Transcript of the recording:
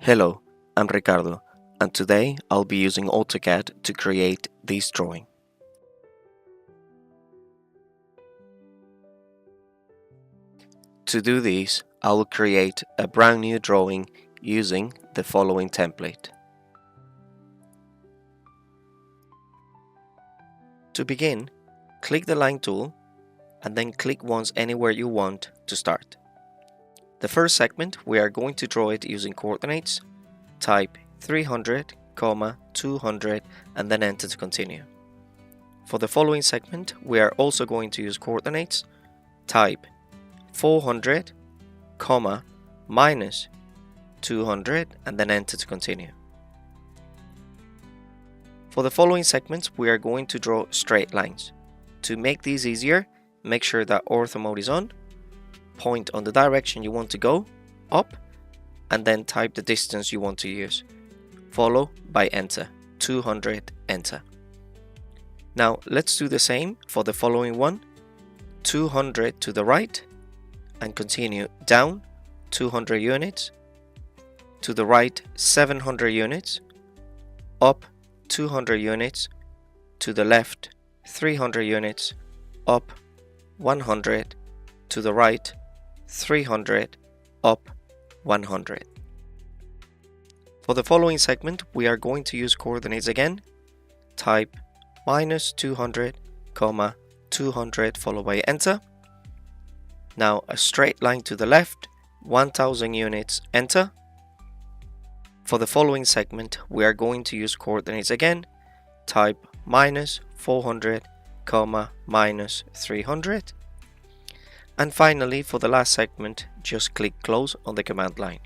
Hello, I'm Ricardo, and today I'll be using AutoCAD to create this drawing. To do this, I will create a brand new drawing using the following template. To begin, click the line tool and then click once anywhere you want to start. The first segment, we are going to draw it using coordinates. Type 300, 200 and then enter to continue. For the following segment, we are also going to use coordinates. Type 400, minus 200 and then enter to continue. For the following segments, we are going to draw straight lines. To make these easier, make sure that ortho mode is on. Point on the direction you want to go, up, and then type the distance you want to use. Follow by enter, 200, enter. Now let's do the same for the following one. 200 to the right, and continue down 200 units, to the right 700 units, up 200 units, to the left 300 units, up 100, to the right 300, up 100. For the following segment, we are going to use coordinates again. Type minus 200, 200 followed by enter. Now a straight line to the left, 1000 units, enter. For the following segment, we are going to use coordinates again. Type minus 400, minus 300. And finally, for the last segment, just click close on the command line.